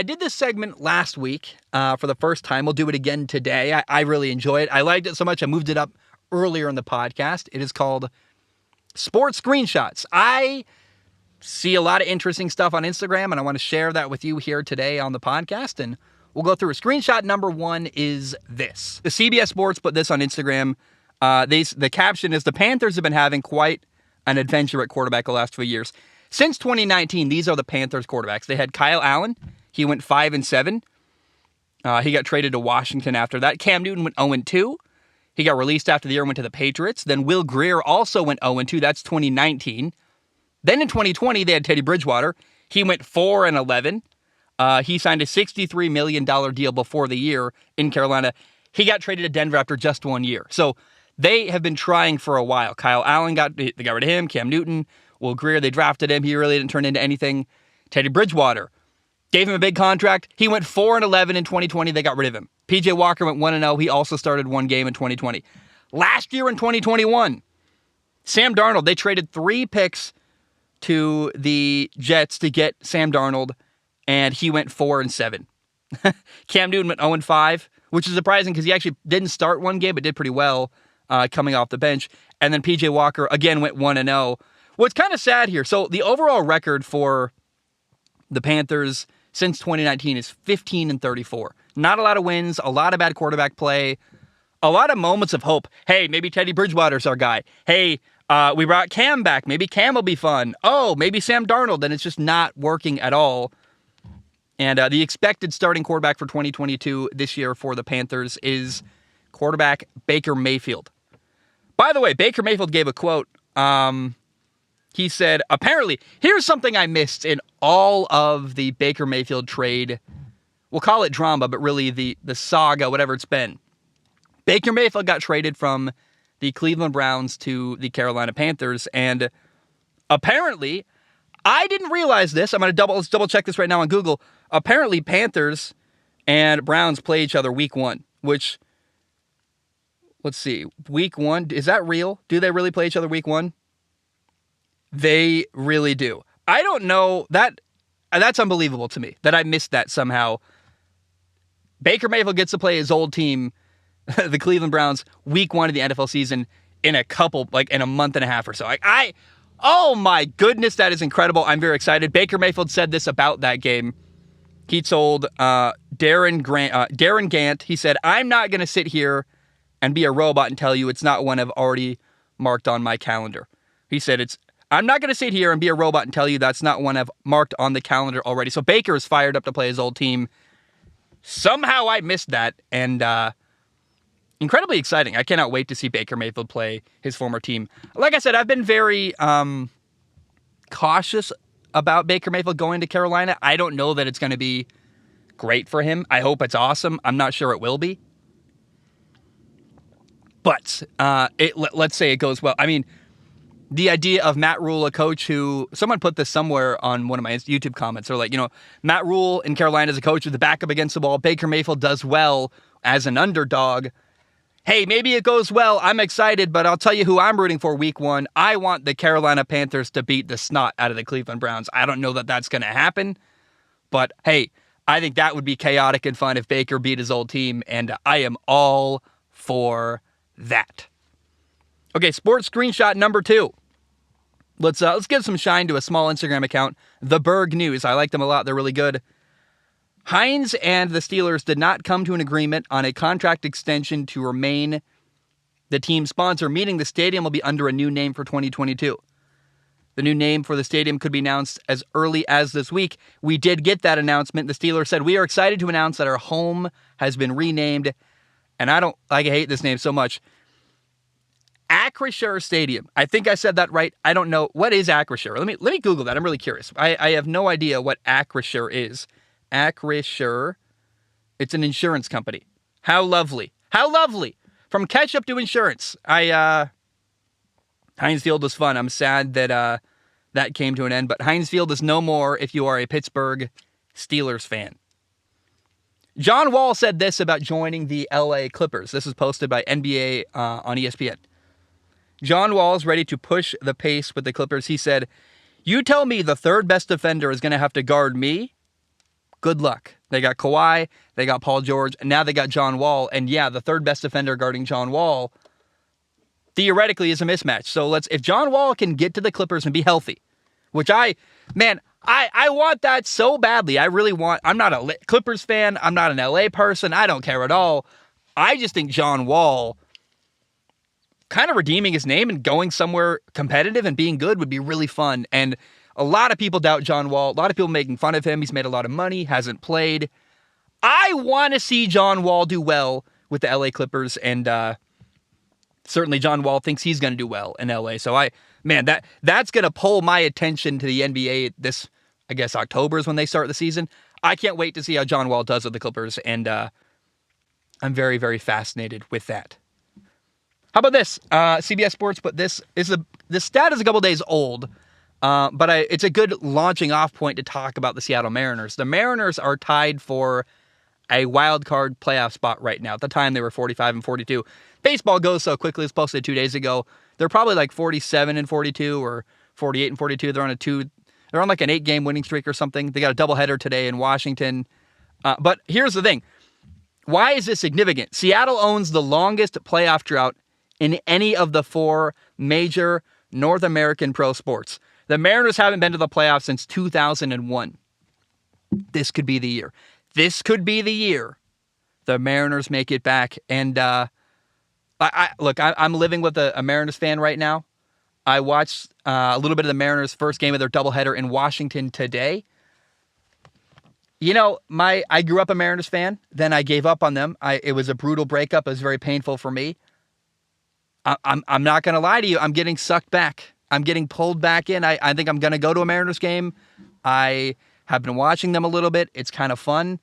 I did this segment last week for the first time. We'll do it again today. I really enjoy it. I liked it so much I moved it up earlier in the podcast. It is called Sports Screenshots. I see a lot of interesting stuff on Instagram, and I want to share that with you here today on the podcast, and we'll go through it. Screenshot number one is this. The CBS Sports put this on Instagram. The caption is, the Panthers have been having quite an adventure at quarterback the last few years. Since 2019, these are the Panthers quarterbacks. They had Kyle Allen. He went 5-7. He got traded to Washington after that. Cam Newton went 0-2. He got released after the year and went to the Patriots. Then Will Grier also went 0-2. That's 2019. Then in 2020, they had Teddy Bridgewater. He went 4-11. He signed a $63 million deal before the year in Carolina. He got traded to Denver after just 1 year. So they have been trying for a while. Kyle Allen, they got rid of him. Cam Newton, Will Grier, they drafted him. He really didn't turn into anything. Teddy Bridgewater, gave him a big contract. He went 4-11 in 2020. They got rid of him. PJ Walker went 1-0. He also started one game in 2020. Last year in 2021, Sam Darnold, they traded 3 picks to the Jets to get Sam Darnold, and he went 4-7. Cam Newton went 0-5, which is surprising because he actually didn't start one game, but did pretty well coming off the bench. And then PJ Walker, again, went 1-0. What's kind of sad here, so the overall record for the Panthers since 2019 is 15-34. Not a lot of wins, a lot of bad quarterback play, a lot of moments of hope. Hey, maybe Teddy Bridgewater's our guy. Hey, we brought Cam back. Maybe Cam will be fun. Oh, maybe Sam Darnold. And it's just not working at all. And the expected starting quarterback for 2022 this year for the Panthers is quarterback Baker Mayfield. By the way, Baker Mayfield gave a quote. He said, apparently, here's something I missed in all of the Baker Mayfield trade. We'll call it drama, but really the saga, whatever it's been. Baker Mayfield got traded from the Cleveland Browns to the Carolina Panthers, and apparently, I didn't realize this. Let's double check this right now on Google. Apparently, Panthers and Browns play each other week 1, which, let's see, week 1, is that real? Do they really play each other week 1? They really do. I don't know, that's unbelievable to me, that I missed that somehow. Baker Mayfield gets to play his old team, the Cleveland Browns, week 1 of the NFL season in a month and a half or so. Oh my goodness, that is incredible. I'm very excited. Baker Mayfield said this about that game. He told Darren Gant, he said, I'm not going to sit here and be a robot and tell you it's not one I've already marked on my calendar. He said, I'm not going to sit here and be a robot and tell you that's not one I've marked on the calendar already. So Baker is fired up to play his old team. Somehow I missed that, and incredibly exciting. I cannot wait to see Baker Mayfield play his former team. Like I said, I've been very cautious about Baker Mayfield going to Carolina. I don't know that it's going to be great for him. I hope it's awesome. I'm not sure it will be. But let's say it goes well. I mean, the idea of Matt Rule, a coach who, someone put this somewhere on one of my YouTube comments. They're like, Matt Rule in Carolina is a coach with the backup against the wall. Baker Mayfield does well as an underdog. Hey, maybe it goes well. I'm excited, but I'll tell you who I'm rooting for week 1. I want the Carolina Panthers to beat the snot out of the Cleveland Browns. I don't know that that's going to happen, but hey, I think that would be chaotic and fun if Baker beat his old team, and I am all for that. Okay, sports screenshot number 2. Let's give some shine to a small Instagram account, The Berg News. I like them a lot. They're really good. Heinz and the Steelers did not come to an agreement on a contract extension to remain the team sponsor, meaning the stadium will be under a new name for 2022. The new name for the stadium could be announced as early as this week. We did get that announcement. The Steelers said, we are excited to announce that our home has been renamed, and I hate this name so much. Acrisure Stadium. I think I said that right. I don't know. What is Acrisure? Let me Google that. I'm really curious. I have no idea what Acrisure is. Acrisure. It's an insurance company. How lovely. How lovely. From ketchup to insurance. Heinz Field was fun. I'm sad that that came to an end, but Heinz Field is no more if you are a Pittsburgh Steelers fan. John Wall said this about joining the LA Clippers. This is posted by NBA on ESPN. John Wall is ready to push the pace with the Clippers. He said, you tell me the third best defender is going to have to guard me? good luck. They got Kawhi, they got Paul George, and now they got John Wall. And yeah, the third best defender guarding John Wall theoretically is a mismatch. So if John Wall can get to the Clippers and be healthy, which I want that so badly. I really want. I'm not a Clippers fan. I'm not an LA person. I don't care at all. I just think John Wall kind of redeeming his name and going somewhere competitive and being good would be really fun. And a lot of people doubt John Wall. A lot of people making fun of him. He's made a lot of money, hasn't played. I want to see John Wall do well with the LA Clippers, and certainly John Wall thinks he's going to do well in LA. So that's going to pull my attention to the NBA this, I guess, October is when they start the season. I can't wait to see how John Wall does with the Clippers, and I'm very, very fascinated with that. How about this? CBS Sports put this. The stat is a couple days old, but it's a good launching off point to talk about the Seattle Mariners. The Mariners are tied for a wild card playoff spot right now. At the time, they were 45 and 42. Baseball goes so quickly. It was posted 2 days ago. They're probably like 47 and 42 or 48 and 42. They're on like an 8-game winning streak or something. They got a doubleheader today in Washington. But here's the thing. Why is this significant? Seattle owns the longest playoff drought in any of the 4 major North American pro sports. The Mariners haven't been to the playoffs since 2001. This could be the year. This could be the year the Mariners make it back. And I'm living with a Mariners fan right now. I watched a little bit of the Mariners' first game of their doubleheader in Washington today. You know, I grew up a Mariners fan. Then I gave up on them. It was a brutal breakup. It was very painful for me. I'm not going to lie to you. I'm getting sucked back. I'm getting pulled back in. I think I'm going to go to a Mariners game. I have been watching them a little bit. It's kind of fun.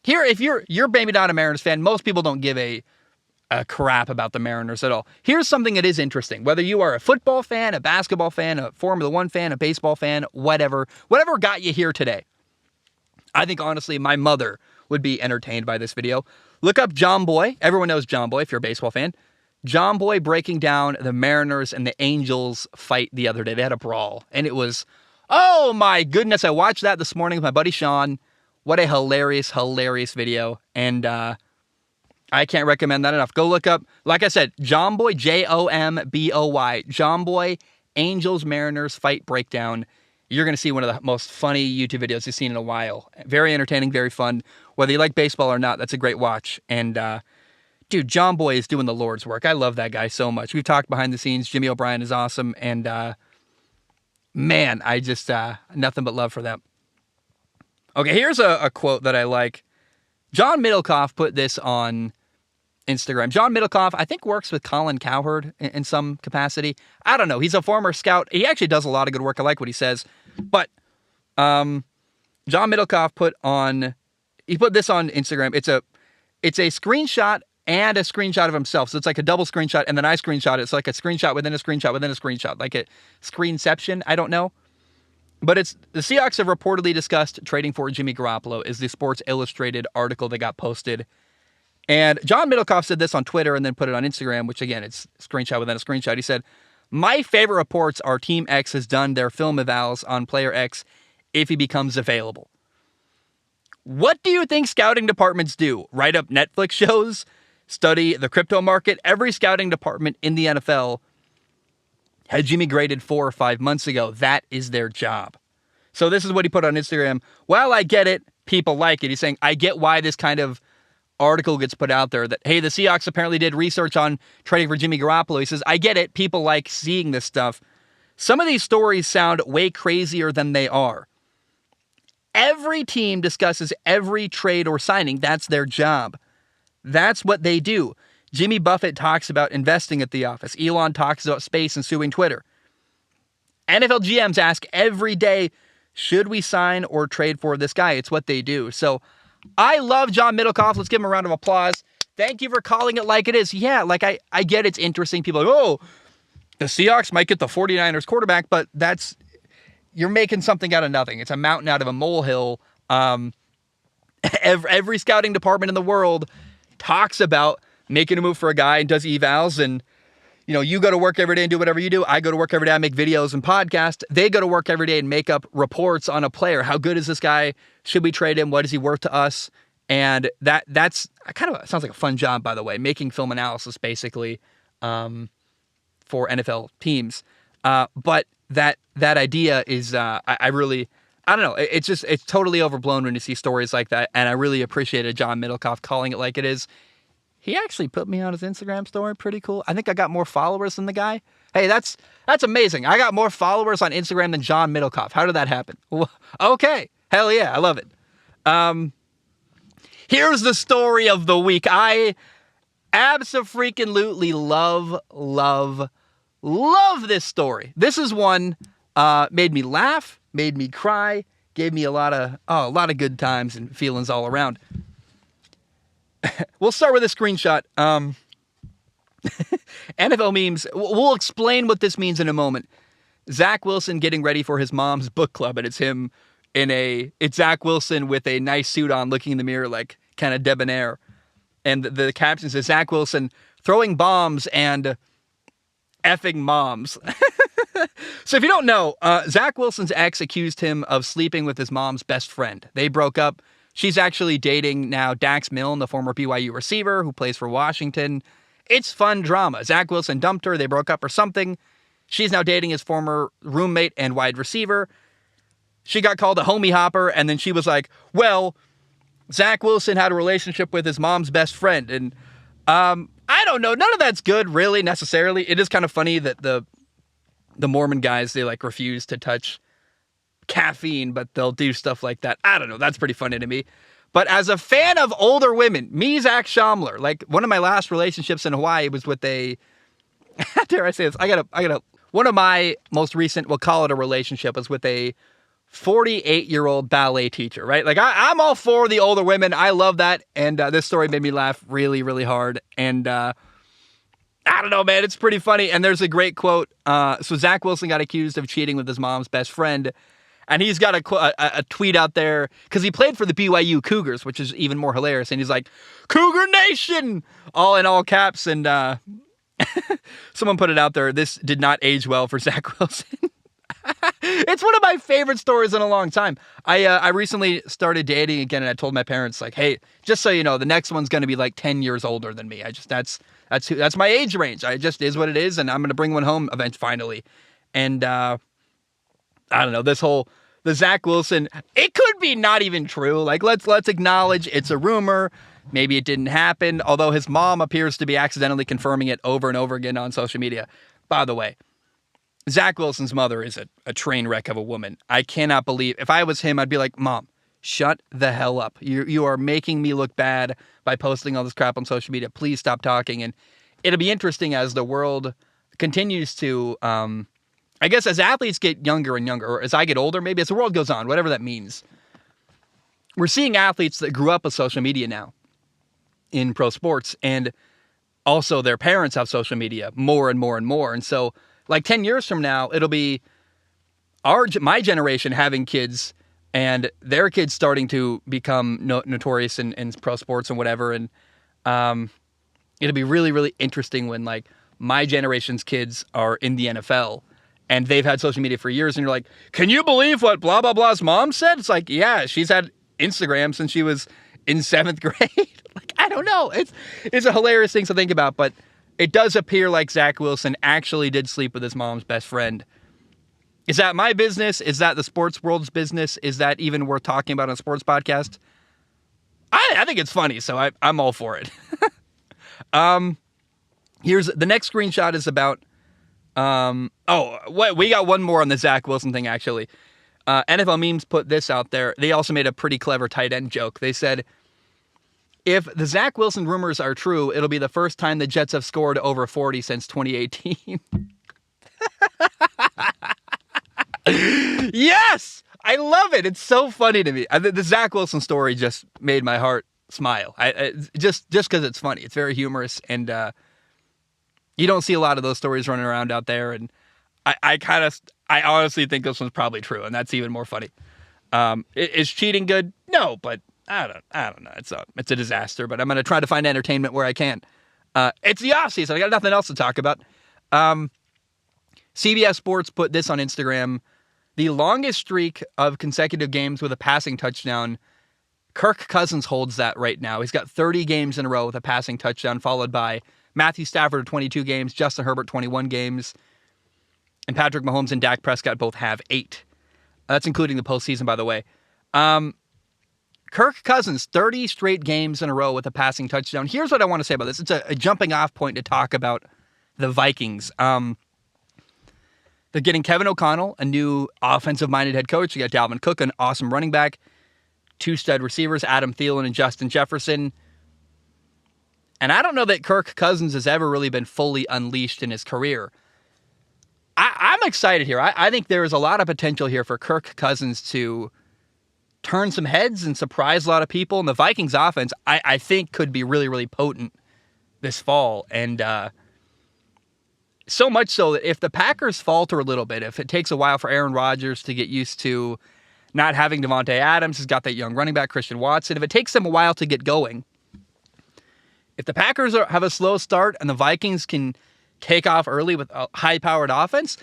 Here, if you're maybe not a Mariners fan, most people don't give a crap about the Mariners at all. Here's something that is interesting. Whether you are a football fan, a basketball fan, a Formula One fan, a baseball fan, whatever got you here today. I think, honestly, my mother would be entertained by this video. Look up John Boy. Everyone knows John Boy if you're a baseball fan. John Boy breaking down the Mariners and the Angels fight the other day. They had a brawl, and it was, oh my goodness, I watched that this morning with my buddy Sean. What a hilarious, hilarious video, and I can't recommend that enough. Go look up, like I said, John Boy, Jomboy, John Boy, Angels, Mariners fight breakdown. You're going to see one of the most funny YouTube videos you've seen in a while. Very entertaining, very fun. Whether you like baseball or not, that's a great watch. And, dude, John Boy is doing the Lord's work. I love that guy so much. We've talked behind the scenes. Jimmy O'Brien is awesome. And, man, I just, nothing but love for them. Okay, here's a quote that I like. John Middlecoff put this on Instagram. John Middlecoff, I think, works with Colin Cowherd in some capacity. I don't know. He's a former scout. He actually does a lot of good work. I like what he says. But John Middlecoff put this on Instagram. It's a screenshot and a screenshot of himself. So it's like a double screenshot, and then I screenshot it. It's like a screenshot within a screenshot within a screenshot, like a screenception. I don't know. But the Seahawks have reportedly discussed trading for Jimmy Garoppolo, is the Sports Illustrated article that got posted. And John Middlecoff said this on Twitter and then put it on Instagram, which again, it's screenshot within a screenshot. He said, "My favorite reports are Team X has done their film evals on player X if he becomes available." What do you think scouting departments do? Write up Netflix shows? Study the crypto market? Every scouting department in the NFL had Jimmy graded 4 or 5 months ago. That is their job. So this is what he put on Instagram. Well, I get it. People like it. He's saying, I get why this kind of article gets put out there that, hey, the Seahawks apparently did research on trading for Jimmy Garoppolo. He says, I get it. People like seeing this stuff. Some of these stories sound way crazier than they are. Every team discusses every trade or signing. That's their job. That's what they do. Jimmy Buffett talks about investing at the office. Elon talks about space and suing Twitter. NFL GMs ask every day, should we sign or trade for this guy? It's what they do. So I love John Middlecoff. Let's give him a round of applause. Thank you for calling it like it is. Yeah, like I get it's interesting. People are like, oh, the Seahawks might get the 49ers quarterback, but you're making something out of nothing. It's a mountain out of a molehill. Every scouting department in the world talks about making a move for a guy and does evals, and you go to work every day and do whatever you do. I go to work every day, I make videos and podcasts. They go to work every day and make up reports on a player. How good is this guy? Should we trade him? What is he worth to us? And that's kind of sounds like a fun job, by the way, making film analysis basically for NFL teams. But that idea is I really, I don't know. It's totally overblown when you see stories like that. And I really appreciated John Middlecoff calling it like it is. He actually put me on his Instagram story. Pretty cool. I think I got more followers than the guy. Hey, that's amazing. I got more followers on Instagram than John Middlecoff. How did that happen? Okay. Hell yeah. I love it. Here's the story of the week. I abso-freaking-lutely love this story. This is one made me laugh, made me cry, gave me a lot of good times and feelings all around. We'll start with a screenshot. NFL memes. We'll explain what this means in a moment. Zach Wilson getting ready for his mom's book club, and it's Zach Wilson with a nice suit on, looking in the mirror like kind of debonair. And the caption says, Zach Wilson throwing bombs and effing moms. So if you don't know, Zach Wilson's ex accused him of sleeping with his mom's best friend. They broke up. She's actually dating now Dax Milne, the former BYU receiver who plays for Washington. It's fun drama. Zach Wilson dumped her. They broke up or something. She's now dating his former roommate and wide receiver. She got called a homie hopper, and then she was like, well, Zach Wilson had a relationship with his mom's best friend. And I don't know. None of that's good, really, necessarily. It is kind of funny that the Mormon guys, they like refuse to touch caffeine, but they'll do stuff like that. I don't know. That's pretty funny to me. But as a fan of older women, me, Zach Schaumler, like one of my last relationships in Hawaii was with a, dare I say this? One of my most recent, we'll call it a relationship, was with a 48-year-old ballet teacher, right? Like I'm all for the older women. I love that. And this story made me laugh really, really hard. And I don't know, man. It's pretty funny. And there's a great quote. So Zach Wilson got accused of cheating with his mom's best friend. And he's got a tweet out there because he played for the BYU Cougars, which is even more hilarious. And he's like, Cougar Nation, all in all caps. And someone put it out there. This did not age well for Zach Wilson. It's one of my favorite stories in a long time. I recently started dating again, and I told my parents, like, hey, just so you know, the next one's going to be like 10 years older than me. That's my age range. I just is what it is, and I'm going to bring one home finally. And I don't know, the Zach Wilson, it could be not even true. Like, let's acknowledge it's a rumor. Maybe it didn't happen, although his mom appears to be accidentally confirming it over and over again on social media. By the way, Zach Wilson's mother is a train wreck of a woman. I cannot believe, if I was him, I'd be like, Mom, shut the hell up. You are making me look bad by posting all this crap on social media. Please stop talking. And it'll be interesting as the world continues to, I guess as athletes get younger and younger, or as I get older, maybe as the world goes on, whatever that means. We're seeing athletes that grew up with social media now in pro sports, and also their parents have social media more and more and more. And so like 10 years from now, it'll be my generation having kids and their kids starting to become notorious in pro sports and whatever. And it'll be really, really interesting when like my generation's kids are in the NFL and they've had social media for years, and you're like, can you believe what blah, blah, blah's mom said? It's like, yeah, she's had Instagram since she was in 7th grade. Like, I don't know. It's a hilarious thing to think about, but it does appear like Zach Wilson actually did sleep with his mom's best friend. Is that my business? Is that the sports world's business? Is that even worth talking about on a sports podcast? I think it's funny, so I'm all for it. Here's the next screenshot is about, we got one more on the Zach Wilson thing, actually. NFL Memes put this out there. They also made a pretty clever tight end joke. They said, if the Zach Wilson rumors are true, it'll be the first time the Jets have scored over 40 since 2018. Yes! I love it. It's so funny to me. The Zach Wilson story just made my heart smile. Just because it's funny. It's very humorous, and you don't see a lot of those stories running around out there, and I honestly think this one's probably true, and that's even more funny. Is cheating good? No, but I don't know. It's a disaster, but I'm going to try to find entertainment where I can. It's the offseason. I got nothing else to talk about. CBS Sports put this on Instagram. The longest streak of consecutive games with a passing touchdown, Kirk Cousins holds that right now. He's got 30 games in a row with a passing touchdown, followed by Matthew Stafford, 22 games, Justin Herbert, 21 games, and Patrick Mahomes and Dak Prescott both have 8. That's including the postseason, by the way. Kirk Cousins, 30 straight games in a row with a passing touchdown. Here's what I want to say about this. It's a jumping off point to talk about the Vikings. They're getting Kevin O'Connell, a new offensive-minded head coach. You got Dalvin Cook, an awesome running back. 2 stud receivers, Adam Thielen and Justin Jefferson. And I don't know that Kirk Cousins has ever really been fully unleashed in his career. I'm excited here. I think there is a lot of potential here for Kirk Cousins to turn some heads and surprise a lot of people. And the Vikings offense, I think, could be really, really potent this fall. And so much so that if the Packers falter a little bit, if it takes a while for Aaron Rodgers to get used to not having Devontae Adams, he's got that young running back, Christian Watson. If it takes them a while to get going, if the Packers have a slow start and the Vikings can take off early with a high-powered offense,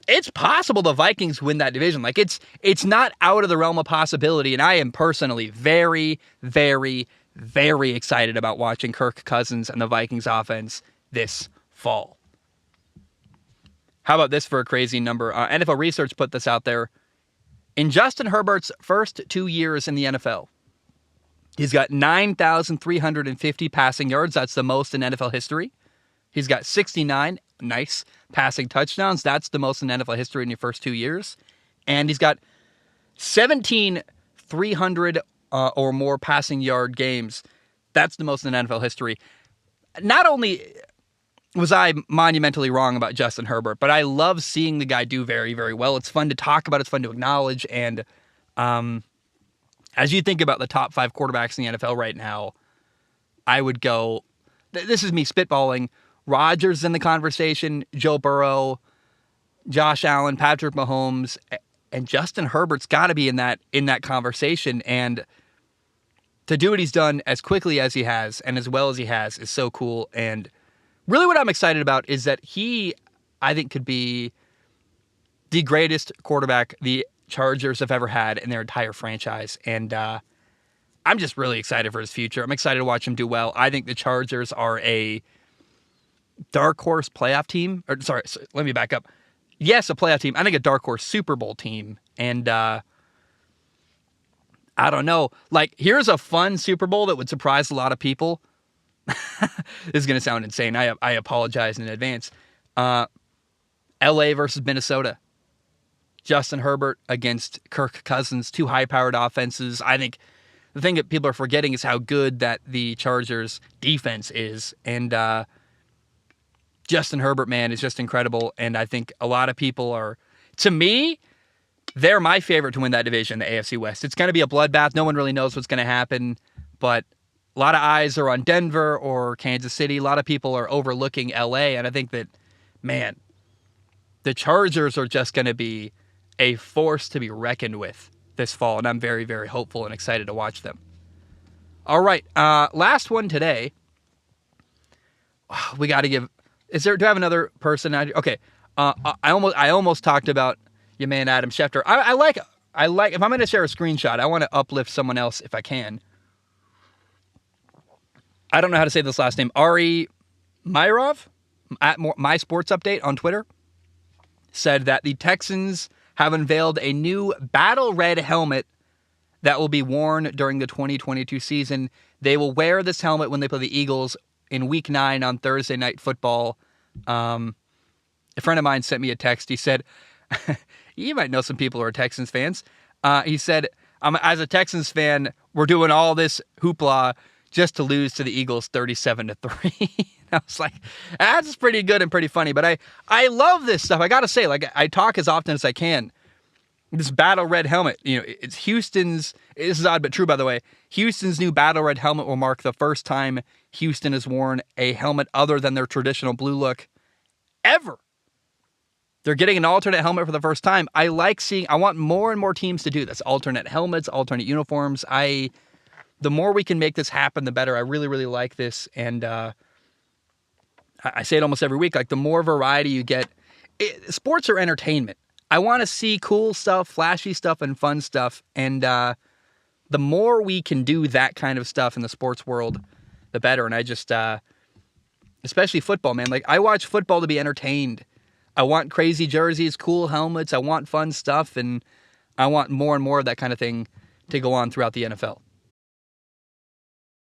it's possible the Vikings win that division. Like, it's not out of the realm of possibility, and I am personally very, very, very excited about watching Kirk Cousins and the Vikings offense this fall. How about this for a crazy number? NFL Research put this out there. In Justin Herbert's first 2 years in the NFL, he's got 9,350 passing yards. That's the most in NFL history. He's got 69 nice passing touchdowns. That's the most in NFL history in your first 2 years. And he's got 17 300 or more passing yard games. That's the most in NFL history. Not only was I monumentally wrong about Justin Herbert, but I love seeing the guy do very, very well. It's fun to talk about. It's fun to acknowledge. And as you think about the top 5 quarterbacks in the NFL right now, I would go, this is me spitballing, Rodgers in the conversation, Joe Burrow, Josh Allen, Patrick Mahomes, and Justin Herbert's got to be in that conversation. And to do what he's done as quickly as he has and as well as he has is so cool. And really what I'm excited about is that he, I think, could be the greatest quarterback the Chargers have ever had in their entire franchise. And I'm just really excited for his future. I'm excited to watch him do well. I think the Chargers are a dark horse playoff team. Or sorry, let me back up. Yes, a playoff team. I think a dark horse Super Bowl team. And I don't know. Like, here's a fun Super Bowl that would surprise a lot of people. This is going to sound insane. I apologize in advance. LA versus Minnesota. Justin Herbert against Kirk Cousins. 2 high-powered offenses. I think the thing that people are forgetting is how good that the Chargers defense is. And Justin Herbert, man, is just incredible. And I think a lot of people are, to me, they're my favorite to win that division, the AFC West. It's going to be a bloodbath. No one really knows what's going to happen. But a lot of eyes are on Denver or Kansas City. A lot of people are overlooking LA. And I think that, man, the Chargers are just going to be a force to be reckoned with this fall. And I'm very, very hopeful and excited to watch them. All right. Last one today. We got to give... do I have another person? Okay. I almost talked about your man, Adam Schefter. I like, if I'm going to share a screenshot, I want to uplift someone else if I can. I don't know how to say this last name. Ari Myrov at My Sports Update on Twitter said that the Texans have unveiled a new battle red helmet that will be worn during the 2022 season. They will wear this helmet when they play the Eagles in Week 9 on Thursday Night Football. A friend of mine sent me a text. He said, you might know some people who are Texans fans. He said, as a Texans fan, we're doing all this hoopla just to lose to the Eagles 37-3. I was like, that's pretty good and pretty funny. But I love this stuff. I got to say, like, I talk as often as I can. This battle red helmet, it's Houston's, this is odd but true, by the way, Houston's new battle red helmet will mark the first time Houston has worn a helmet other than their traditional blue look ever. They're getting an alternate helmet for the first time. I want more and more teams to do this. Alternate helmets, alternate uniforms. The more we can make this happen, the better. I really, really like this. And I say it almost every week, like the more variety you get, sports are entertainment. I want to see cool stuff, flashy stuff, and fun stuff. And the more we can do that kind of stuff in the sports world, the better. And I just, especially football, man. Like, I watch football to be entertained. I want crazy jerseys, cool helmets. I want fun stuff. And I want more and more of that kind of thing to go on throughout the NFL.